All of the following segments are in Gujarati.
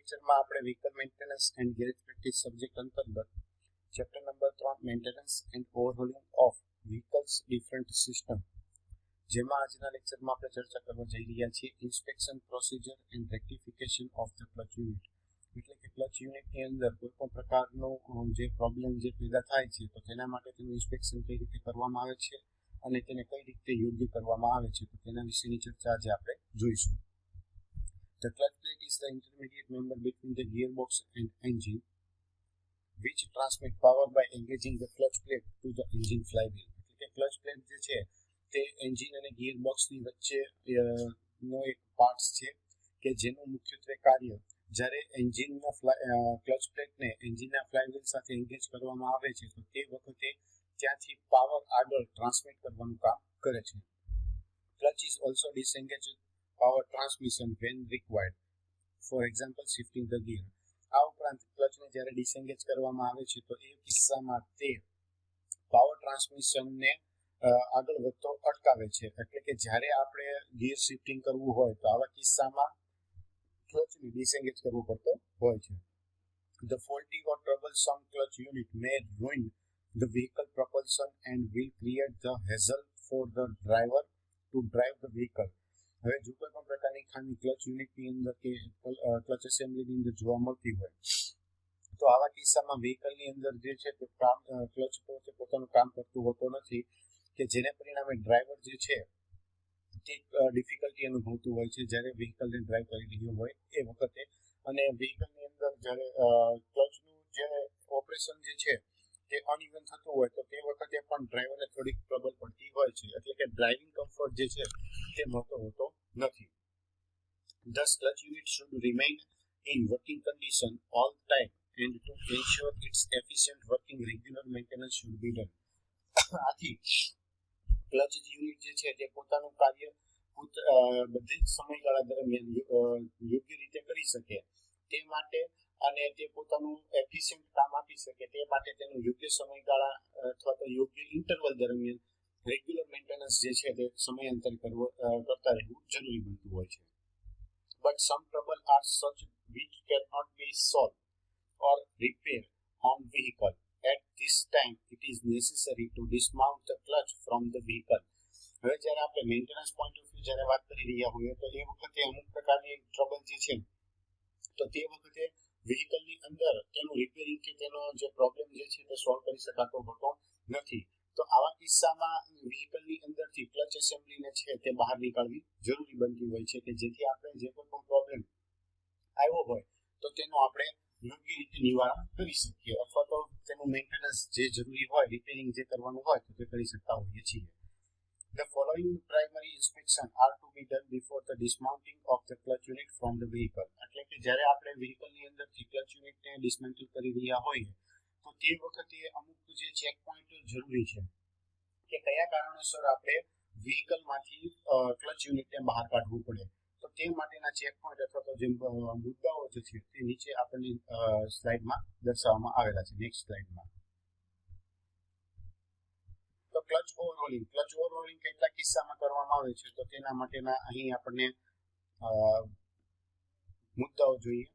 લેક્ચરમાં આપણે vehicle maintenance and garage practice subject અંતર્ગત chapter number 3 maintenance and overhauling of vehicles different system, જેમાં આજના લેક્ચરમાં આપણે ચર્ચા કરવા જઈ રહ્યા છીએ inspection procedure and rectification of the clutch unit. એટલે કે ક્લચ યુનિટની અંદર કોઈ પણ પ્રકારનો જે પ્રોબ્લેમ જે પેદા થાય છે તો તેના માટે તેનું ઇન્સ્પેક્શન કઈ રીતે કરવામાં આવે છે અને તેને કઈ રીતે યોગ્ય કરવામાં આવે છે તો તેના વિશેની ચર્ચા આજે આપણે જોઈશું. The clutch plate is the intermediate member between the gearbox and engine, which transmit power by engaging the clutch plate to the engine flywheel. એટલે કે ક્લચ પ્લેટ જે છે તે એન્જિન અને ગિયરબોક્સની વચ્ચે નો એક પાર્ટ છે કે જેનું મુખ્યત્વે કાર્ય જ્યારે એન્જિનના ક્લચ પ્લેટને એન્જિનના ફ્લાયવ્હીલ સાથે એન્ગેજ કરવામાં આવે છે તો તે વખતે ત્યાંથી પાવર આગળ ટ્રાન્સમિટ કરવાનું કામ કરે છે. Clutch is also disengage power transmission when required, for example shifting the gear. આ ઉપરાંત ક્લચને જ્યારે ડિસએન્ગેજ કરવામાં આવે છે તો એ કિસ્સામાં તે પાવર ટ્રાન્સમિશનને આગળ વધતો અટકાવે છે. એટલે કે જ્યારે આપણે ગિયર શિફ્ટિંગ કરવું હોય તો આવા કિસ્સામાં ક્લચને ડિસએન્ગેજ કરવો પડતો હોય છે. The faulty or troublesome clutch unit may ruin the vehicle propulsion and will create the hassle for the driver to drive the vehicle. હવે જો કોઈ પણ પ્રકારની ખામી ક્લચ યુનિટની અંદર કે ક્લચ એસેમ્બલીની અંદર જોવા મળતી હોય તો આવા કિસ્સામાં વ્હીકલની અંદર જે છે તે ક્લચ પોતાનું કામ કરતું હોતું નથી, કે જેને પરિણામે ડ્રાઈવર જે છે તે ડિફિકલ્ટી અનુભવતું હોય છે જ્યારે વ્હીકલને ડ્રાઈવ કરી રહ્યો હોય એ વખતે. અને વ્હીકલની અંદર જ્યારે ક્લચનું જે ઓપરેશન જે છે તે અનઇવન થતું હોય તો તે વખતે પણ ડ્રાઈવરને થોડીક ટ્રબલ પડતી હોય છે. એટલે કે ડ્રાઇવિંગ કમ્ફર્ટ જે છે તે મળતો હોતો નથી. Thus clutch unit should remain in working condition all time and to ensure its efficient working regular maintenance should be done. આથી ક્લચ યુનિટ જે છે તે પોતાનું કાર્ય બધી જ સમયગાળા દરમિયાન યોગ્ય રીતે કરી શકે તે માટે અને તે પોતાનું એફિશિયન્ટ કામ આપી શકે તે માટે તેનું યોગ્ય સમયગાળા અથવા તો યોગ્ય ઇન્ટરવલ દરમિયાન રેગ્યુલર મેન્ટેનન્સ જે છે તે સમયાંતરે કરતા રહેવું જરૂરી બનતું હોય છે. But some trouble are such which cannot be solved or repaired on vehicle. At this time it is necessary to dismount the clutch from the vehicle. હવે જ્યારે આપણે મેન્ટેનન્સ પોઈન્ટ ઓફ વ્યૂ જ્યારે વાત કરી રહ્યા હોઈએ તો એ વખતે અમુક પ્રકારની ટ્રબલ જે છે તો તે વખતે વ્હીકલની અંદર તેનું રિપેરિંગ કે તેનો જે પ્રોબ્લેમ જે છે તે સોલ્વ કરી શકાતો હોતો નથી. તો આવા કિસ્સામાં વ્હીકલની અંદરથી ક્લચ એસેમ્બલીને છે તે બહાર નીકાળવી જરૂરી બનતી હોય છે કે જેથી આપણે જે કોઈ પણ પ્રોબ્લેમ આવ્યો હોય તો તેનો આપણે યોગ્ય રીતે નિવારણ કરી શકીએ અથવા તો તેનું મેન્ટેનન્સ જે જરૂરી હોય રિપેરિંગ જે કરવાનું હોય તો તે કરી શકતા હોઈએ છીએ. The following primary inspection are to be done before the dismounting of the clutch unit from the vehicle. એટલે કે જ્યારે આપણે વ્હીકલની અંદરથી ક્લચ યુનિટને ડિસમેન્ટલ કરી રહ્યા હોઈએ તો તે વખતે અમુક જે ચેક પોઈન્ટ જરૂરી છે કે કયા કારણોસર આપણે વ્હીકલમાંથી ક્લચ યુનિટને બહાર કાઢવું પડે તો તે માટેના ચેક પોઈન્ટ અથવા તો જે મુદ્દાઓ જે છે તે નીચે આપણને સ્લાઇડમાં દર્શાવવામાં આવેલા છે. નેક્સ્ટ સ્લાઇડમાં તો ક્લચ ઓવરહોલિંગ કેટલા કિસ્સામાં કરવામાં આવે છે તો તેના માટેના અહીં આપણને મુદ્દાઓ જોઈએ.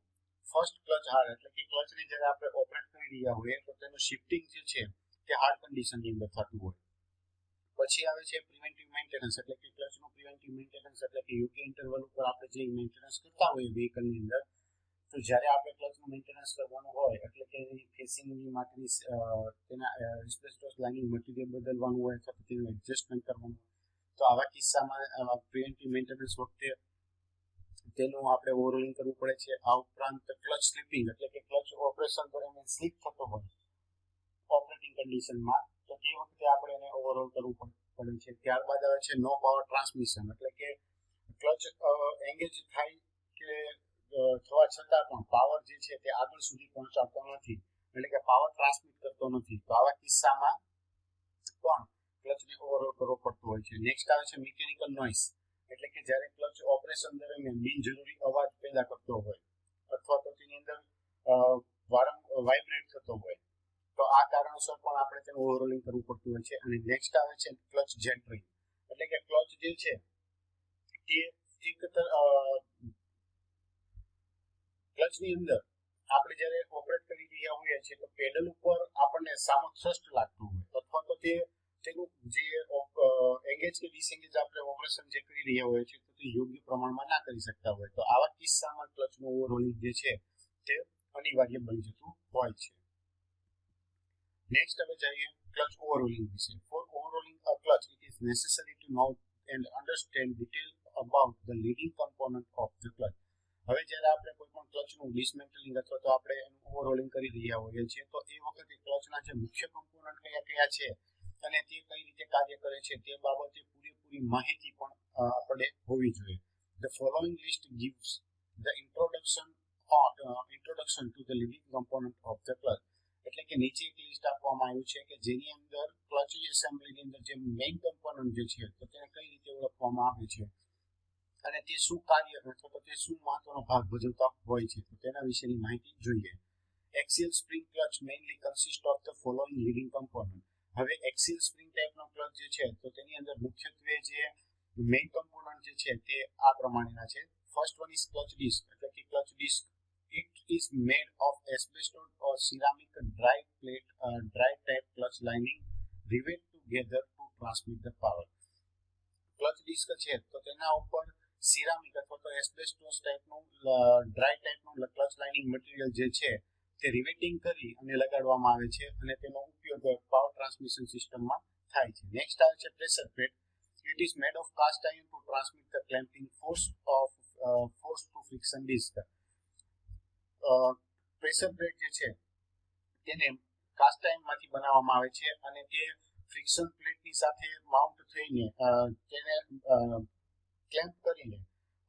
ફર્સ્ટ ક્લચ હાર્ડ, એટલે કે ક્લચને જ્યારે આપણે ઓપરેટ કરી રહ્યા હોઈએ તો તેનું શિફ્ટિંગ જે છે તે હાર્ડ કન્ડિશનની અંદર થતું હોય. પછી આવે છે પ્રિવેન્ટિવ મેન્ટેનન્સ, એટલે કે ક્લચનું પ્રિવેન્ટિવ મેન્ટેનન્સ એટલે કે યોગ્ય ઇન્ટરવલ ઉપર આપણે જે મેન્ટેનન્સ કરતા હોઈએ વ્હીકલની અંદર તો જ્યારે આપણે ક્લચનું મેન્ટેનન્સ કરવાનું હોય એટલે કે ફેસિંગની માટેની તેના એસ્બેસ્ટોસ લાઇનિંગ મટીરિયલ બદલવાનું હોય અથવા તેનું એડજસ્ટમેન્ટ કરવાનું તો આવા કિસ્સામાં પ્રિવેન્ટિવ મેન્ટેનન્સ વખતે તેનું આપણે ઓવરહોલિંગ કરવું પડે છે. આ ઉપરાંત ક્લચ સ્લીપિંગ, એટલે કે ક્લચ ઓપરેશન દરમિયાન સ્લીપ થતો હોય ઓપરેટિંગ કન્ડિશનમાં તો તે વખતે આપણે એને ઓવરહોલ કરવું પડે છે. ત્યારબાદ આવે છે નો પાવર ટ્રાન્સમિશન, એટલે કે ક્લચ એંગેજ થાય કે થવા છતાં પણ પાવર જે છે તે આગળ સુધી પહોંચાડતો નથી, એટલે કે પાવર ટ્રાન્સમિટ કરતો નથી તો આવા કિસ્સામાં પણ ક્લચને ઓવરહોલ કરવો પડતો હોય છે. નેક્સ્ટ આવે છે મિકેનિકલ નોઇઝ, એટલે કે જ્યારે ક્લચ ઓપરેશન દરમિયાન બિનજરૂરી અવાજ પેદા કરતો હોય અથવા તો તેની અંદર વાઇબ્રેટ થતો હોય તો આ કારણોસર પણ આપણે તેનું ઓવરહોલિંગ કરવું પડતું હોય છે. અને નેક્સ્ટ આવે છે ક્લચ જેન્ટરિંગ, એટલે કે ક્લચ જે છે તે એક ક્લચની અંદર આપણે જ્યારે ઓપરેટ કરી રહ્યા હોઈએ છીએ તો પેડલ ઉપર આપણને સામો થ્રસ્ટ લાગતું હોય અથવા તો તેનું જે એંગેજ કે ડિસએંગેજ આપણે ઓપરેશન જે કરી રહ્યા હોઈએ છીએ તો તે યોગ્ય પ્રમાણમાં ના કરી શકતા હોય તો આવા કિસ્સામાં ક્લચનું ઓવરહોલિંગ જે છે તે અનિવાર્ય બની જતું હોય છે. નેક્સ્ટ હવે જઈએ ક્લચ ઓવરહોલિંગ વિશે. For overhauling a clutch it is necessary to know and understand detail about the leading component of the clutch. હવે જ્યારે આપણે કોઈ પણ ક્લચનું ડિસમેન્ટલિંગ અથવા તો આપણે એનું ઓવરહોલિંગ કરી રહ્યા હોઈએ છીએ તો એ વખતે ક્લચના જે મુખ્ય કમ્પોનન્ટ કયા કયા છે અને તે કઈ રીતે કાર્ય કરે છે તે બાબતે પૂરેપૂરી માહિતી પણ આપણે હોવી જોઈએ. The following list gives the introduction to the leading component of the clutch. એટલે કે નીચે એક લિસ્ટ આપવામાં આવ્યું છે કે જેની અંદર ક્લચ એસેમ્બલીની અંદર જે મેઇન કમ્પોનન્ટ જે છે તો તેને કઈ રીતે ઓળખવામાં આવે છે અને તે શું કાર્ય અથવા તો તે શું મહત્વનો ભાગ ભજવતા હોય છે તો તેના વિશેની માહિતી જોઈએ. Axial spring clutch mainly consist of the following leading component. હવે એક્સિયલ સ્પ્રિંગ ટાઈપનો ક્લચ જે છે તો તેની અંદર મુખ્યત્વે જે મેઇન કમ્પોનન્ટ જે છે તે આ પ્રમાણેના છે. First one is clutch disc એટલે કે clutch disc. It is made of asbestos or ceramic dry type clutch lining rivet together to transmit the power. Clutch disc છે તો તેના ઉપર સિરામિક અથવા તો એસ્બેસ્ટોસ ટાઈપનું ડ્રાય ટાઈપનું ક્લચ લાઇનિંગ મટીરીયલ જે છે તે રિવેટિંગ કરી અને લગાડવામાં આવે છે અને તેનો ઉપયોગ પાવર ટ્રાન્સમિશન સિસ્ટમમાં થાય છે. નેક્સ્ટ આવે છે pressure plate. It is made of cast iron to transmit the clamping force to friction disc. Pressure plate જે છે તેને કાસ્ટ આયર્નમાંથી બનાવવામાં આવે છે અને તે ફ્રિક્શન પ્લેટની સાથે માઉન્ટ થઈને તેને ક્લેમ્પ કરીને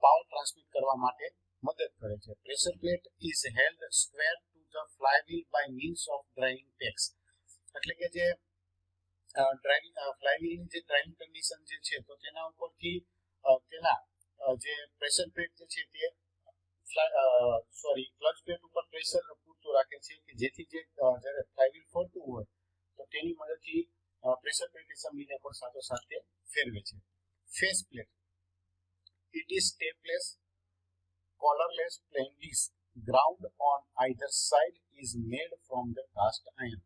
પાવર ટ્રાન્સમિટ કરવા માટે મદદ કરે છે. Pressure plate is held square to the flywheel by means of driving packs. એટલે કે જે ફ્લાયવ્હીલની જે ડ્રાઇવિંગ કન્ડિશન જે છે તો તેના ઉપરથી તેના જે પ્રેશર પ્લેટ જે છે તે ક્લચ પ્લેટ ઉપર પ્રેશર પૂરતું રાખે છે કે જેથી જે જ્યારે ફ્લાયવ્હીલ ફરતું હોય તો તેની મદદથી પ્રેશર પ્લેટ એસેમ્બલીને પણ સાથોસાથ ફેરવે છે. Face plate. It is staples, collarless plain disc. Ground on either side is made from the cast iron.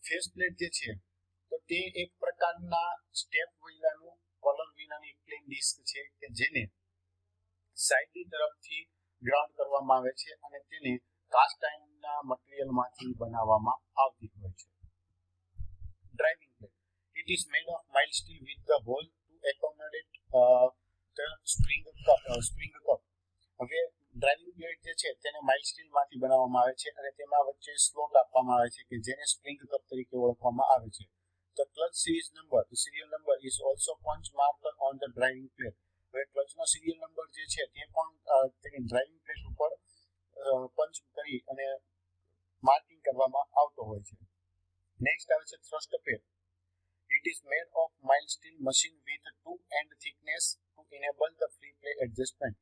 Face plate જે છે તો તે એક પ્રકારના સ્ટેપ વિનાનું કોલર વિનાની પ્લેન ડિસ્ક છે કે જેને સાઇડની તરફથી ગ્રાઉન્ડ કરવામાં આવે છે અને તેને કાસ્ટ આયર્નના મટીરીયલમાંથી બનાવવામાં આવતી હોય છે. Driving plate. It is made of mild steel with the hole to accommodate the spring cup. હવે ડ્રાઇવિંગ પ્લેટ જે છે તેને માઇલ્ડ સ્ટીલમાંથી બનાવવામાં આવે છે અને તેમાં વચ્ચે સ્લોટ આપવામાં આવે છે કે જેને સ્પ્રિંગ કપ તરીકે ઓળખવામાં આવે છે. The clutch serial number is also punch marked on the driving plate. હવે ક્લચનો સિરિયલ નંબર જે છે તે પણ તેની ડ્રાઇવિંગ પ્લેટ ઉપર પંચ કરી અને માર્કિંગ કરવામાં આવતો હોય છે. નેક્સ્ટ આવે છે thrust pad. It is made of mild steel machine with 2 end thickness to enable the free play adjustment.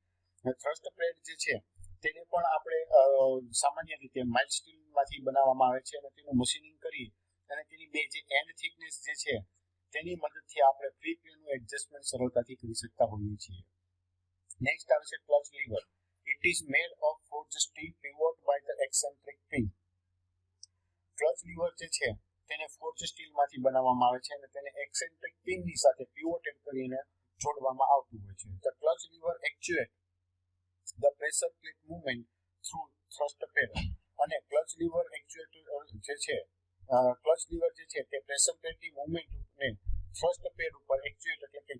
Thrust pad જે છે તેને પણ આપણે સામાન્ય રીતે માઇલ્ડ સ્ટીલમાંથી બનાવવામાં આવે છે અને તેનું મશીનિંગ કરી અને તેની બે જે એન્ડ થિકનેસ જે છે તેની મદદથી આપણે ફ્રી પ્લેનું એડજસ્ટમેન્ટ સરળતાથી કરી શકતા હોઈએ છીએ. નેક્સ્ટ આવે છે clutch lever. It is made of forged steel pivot by the eccentric pin. Clutch lever જે છે તેને ફોર્જ સ્ટીલમાંથી બનાવવામાં આવે છે અને તેને એક્સેન્ટ્રિક પિનની સાથે પિવોટેડ કરીને જોડવામાં આવતું હોય છે. The clutch lever actuates the pressure plate movement through thrust pedal. અને ક્લચ લીવર એક્ચ્યુએટર જે છે ક્લચ લીવર જે છે તે પ્રેશર પ્લેટની મૂવમેન્ટને થ્રસ્ટ પેડ ઉપર એક્ચ્યુએટ એટલે કે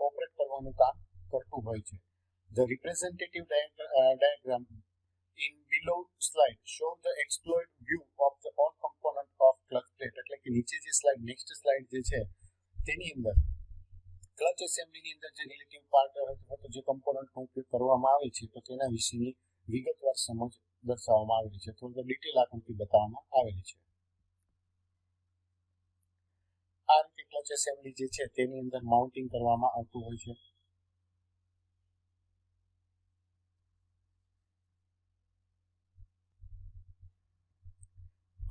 ઓપરેટ કરવાનું કામ કરતું હોય છે. The representative diagram in below slide show the exploit view of the all component of clutch plate. એટલે કે નીચે જે સ્લાઇડ નેક્સ્ટ સ્લાઇડ જે છે તેની અંદર ક્લચ એસેમ્બલીની અંદર જે રિલેટિવ પાર્ટ અથવા તો જે કમ્પોનન્ટનો ઉપયોગ કરવામાં આવે છે તો તેના વિશેની વિગતવાર સમજ દર્શાવવામાં આવેલી છે. થોડી ડિટેલ આકૃતિ બતાવવામાં આવેલી છે. આ રીતે ક્લચ એસેમ્બલી જે છે તેની અંદર માઉન્ટિંગ કરવામાં આવતું હોય છે.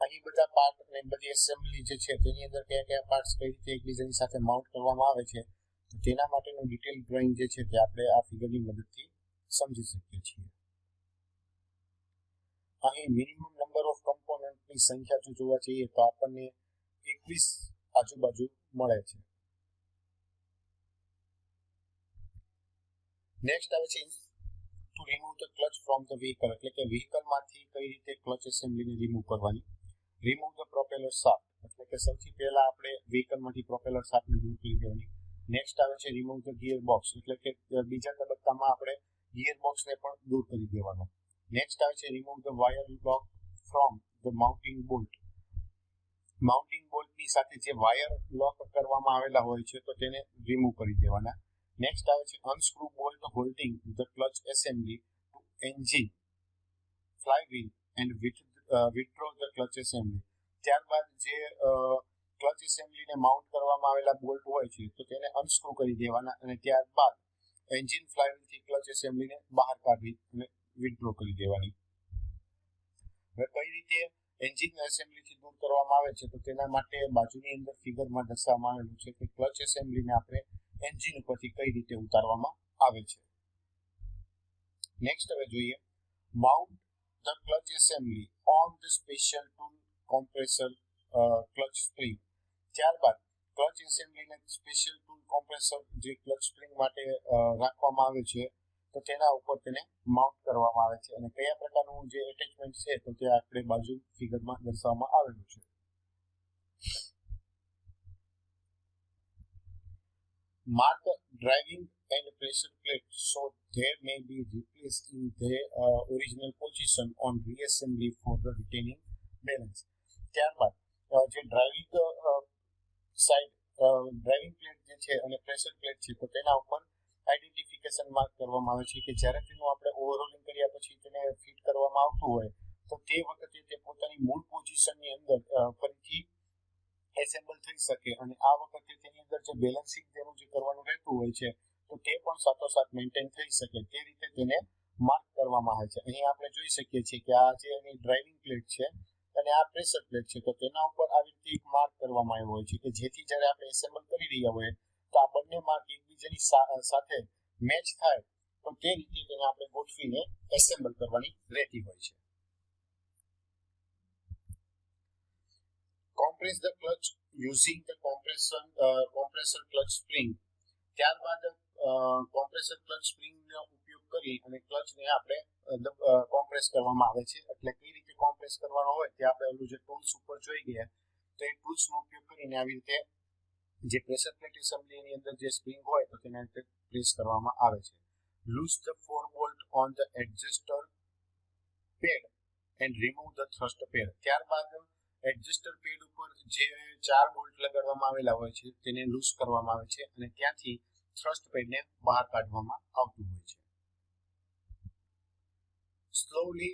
અહીં બધા પાર્ટ અને બધી એસેમ્બલી જે છે તેની અંદર કયા કયા પાર્ટ્સ કઈ રીતે એકબીજાની સાથે માઉન્ટ કરવામાં આવે છે તો તેના માટેનું ડિટેલ ડ્રોઈંગ જે છે તે આપણે આ ફિગરની મદદથી સમજી શકીએ છીએ. અહીં મિનિમમ નંબર ઓફ કમ્પોનન્ટની સંખ્યા જો જોવા જઈએ તો આપણને 21 આજુબાજુ મળે છે. નેક્સ્ટ આવે છે two remove the clutch from the vehicle, એટલે કે વ્હીકલમાંથી કઈ રીતે ક્લચ એસેમ્બલીને રિમૂવ કરવાની. રિમૂવ ધ પ્રોપેલર શાફ્ટ, એટલે કે સૌથી પહેલા આપણે વ્હીકલમાંથી પ્રોપેલર શાફ્ટને દૂર કરી દેવાની. નેક્સ્ટ આવે છે રિમૂવ ધ ગિયર બોક્સ, એટલે કે બીજા તબક્કામાં આપણે ગિયર બોક્સને પણ દૂર કરી દેવાનો. નેક્સ્ટ આવે છે remove the wire lock from the mounting bolt. Mounting બોલ્ટની સાથે જે વાયર લોક કરવામાં આવેલા હોય છે તો તેને રિમૂવ કરી દેવાના. નેક્સ્ટ આવે છે unscrew bolt holding the clutch assembly to engine flywheel and withdraw the clutch assembly. ત્યારબાદ જે ક્લચ એસેમ્બલીને માઉન્ટ કરવામાં આવેલા બોલ્ટ હોય છે તો તેને અનસ્ક્રૂ કરી દેવાના અને ત્યારબાદ એન્જિન ફ્લાયવ્હીલથી ક્લચ એસેમ્બલીને બહાર કાઢી અને વિથડ્રો કરી દેવાની. હવે કઈ રીતે એન્જિન એસેમ્બલીથી દૂર કરવામાં આવે છે તો તેના માટે બાજુની અંદર ફિગરમાં દર્શાવવામાં આવેલું છે કે ક્લચ એસેમ્બલીને આપણે એન્જિન ઉપરથી કઈ રીતે ઉતારવામાં આવે છે. નેક્સ્ટ હવે જોઈએ mount the clutch assembly on the special tool compressor clutch spring. ત્યારબાદ ક્લચ એસેમ્બલીને સ્પેશિયલ ટૂલ કોમ્પ્રેસર જે ક્લચ સ્પ્રિંગ માટે રાખવામાં આવે છે તો તેના ઉપર તેને માઉન્ટ કરવામાં આવે છે અને કયા પ્રકારનું જે એટેચમેન્ટ છે તો તે આપણે બાજુ ફિગરમાં દર્શાવવામાં આવેલું છે. Mark driving and pressure plate so they may be replaced in their original position on reassembly for the retaining balance. ત્યારબાદ જે ડ્રાઇવિંગ સાઇડ ડ્રાઇવિંગ પ્લેટ જે છે અને પ્રેશર પ્લેટ છે તો તેના ઉપર આઈડેન્ટિફિકેશન માર્ક કરવામાં આવે છે કે જ્યારે તેનું આપણે ઓવરહોલિંગ કર્યા પછી તેને ફિટ કરવામાં આવતું હોય તો તે વખતે તે પોતાની મૂળ પોઝિશનની અંદર ફરીથી એસેમ્બલ થઈ શકે અને આ વખતે તેની અંદર જે બેલેન્સિંગ તેનું જે કરવાનું રહેતું હોય છે તો તે પણ સાથોસાથ મેન્ટેન થઈ શકે તે રીતે તેને માર્ક કરવામાં આવે છે. અહીં આપણે જોઈ શકીએ છીએ કે આ જે એની ડ્રાઇવિંગ પ્લેટ છે અને આ પ્રેશર પ્લેટ છે તો તેના ઉપર આવી રીતે એક માર્ક કરવામાં આવ્યો હોય છે કે જેથી જ્યારે આપણે એસેમ્બલ કરી રહ્યા હોય તો આ બંને માર્ક એકબીજાની સાથે મેચ થાય તો તે રીતે તેને આપણે ગોઠવીને એસેમ્બલ કરવાની રહેતી હોય છે. Compress the clutch using the compressor clutch spring. ત્યારબાદ કોમ્પ્રેસર ક્લચ સ્પ્રિંગનો ઉપયોગ કરી અને ક્લચને આપણે કોમ્પ્રેસ કરવામાં આવે છે. એટલે કઈ રીતે કોમ્પ્રેસ કરવાનો હોય તે આપણે ઓલું જે ટૂલ્સ ઉપર જોઈ ગયા તો એ ટૂલ્સનો ઉપયોગ કરીને આવી રીતે જે પ્રેશર પ્લેટ એસેમ્બલીની અંદર જે સ્પ્રિંગ હોય તો તેને રીતે પ્રેસ કરવામાં આવે છે. Loose the 4 bolt on the adjuster pad and remove the thrust pad. ત્યારબાદ એડજસ્ટર પેડ ઉપર જે 4 બોલ્ટ લગાડવામાં આવેલા હોય છે તેને લૂઝ કરવામાં આવે છે અને ત્યાંથી થ્રસ્ટ પેડને બહાર કાઢવામાં આવતું હોય છે. Slowly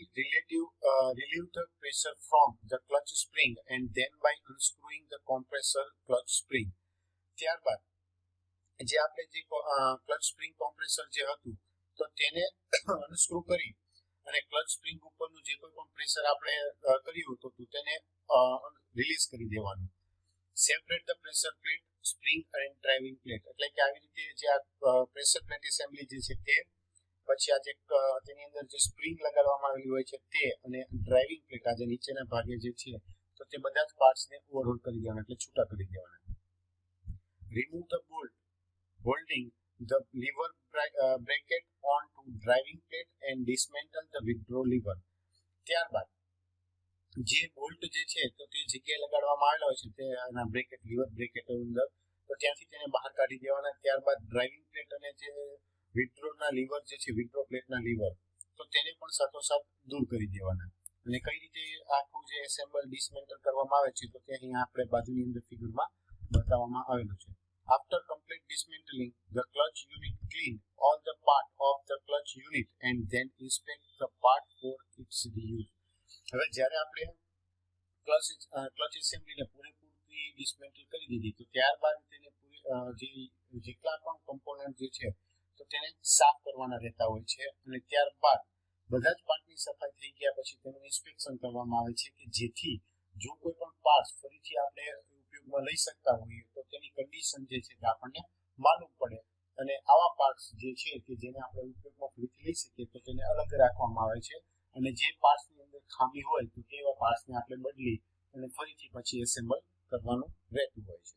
relieve the pressure from the clutch spring and then by unscrewing the compressor clutch spring. ત્યારબાદ જે આપણે જે ક્લચ સ્પ્રિંગ કોમ્પ્રેસર જે હતું તો તેને અનસ્ક્રૂ કરી અને ક્લચ સ્પ્રિંગ ઉપરનું જે કોઈ પણ પ્રેશર આપણે કર્યું હતું તેને રિલીઝ કરી દેવાનું. Separate the pressure plate spring and driving plate, એટલે કે આવી રીતે જે આ પ્રેશર પ્લેટ એસેમ્બલી જે છે તે પછી આ જે તેની અંદર જે સ્પ્રિંગ લગાડવામાં આવેલી હોય છે તે અને ડ્રાઇવિંગ પ્લેટ આ જે નીચેના ભાગે જે છે તો તે બધા જ પાર્ટ્સને ઓવરહોલ કરી દેવાના એટલે છૂટા કરી દેવાના. Remove the bolt holding the lever bracket onto driving plate and dismantle the withdraw lever. ત્યારબાદ જે બોલ્ટ જે છે તો તે જગ્યાએ લગાડવામાં આવેલા હોય છે તે આના બ્રેકેટ લીવર બ્રેકેટ અંદર તો ત્યાંથી તેને બહાર કાઢી દેવાના. ત્યારબાદ ડ્રાઇવિંગ પ્લેટ અને જે વિથડ્રોના લીવર જે છે વિથડ્રો પ્લેટના લીવર તો તેને પણ સાથોસાથ દૂર કરી દેવાના. અને કઈ રીતે આખું જે એસેમ્બલ ડિસમેન્ટલ કરવામાં આવે છે તો તે અહીંયા આપણે બાજુની અંદર ફિગરમાં બતાવવામાં આવેલું છે. After complete dismantling, the clutch unit clean all the part of the clutch unit and then inspect the part for its reuse. હવે જ્યારે આપણે ક્લચ એસેમ્બલીને પૂરેપૂરી ડિસમેન્ટલ કરી દીધી તો ત્યારબાદ તેને જેટલા પણ કમ્પોનન્ટ જે છે તો તેને સાફ કરવાના રહેતા હોય છે અને ત્યારબાદ બધા જ પાર્ટની સફાઈ થઈ ગયા પછી તેનું ઇન્સ્પેક્શન કરવામાં આવે છે કે જેથી જો કોઈ પણ પાર્ટ ફરીથી આપણે ઉપયોગમાં લઈ શકતા હોઈએ તો તેની કન્ડિશન જે છે તે આપણને માલુમ પડે અને આવા પાર્ટ્સ જે છે કે જેને આપણે ઉપયોગમાં ફરીથી લઈ શકીએ તો તેને અલગ રાખવામાં આવે છે અને જે પાર્ટ્સની અંદર ખામી હોય તો તેવા પાર્ટ્સને આપણે બદલી અને ફરીથી પછી એસેમ્બલ કરવાનું રહેતું હોય છે.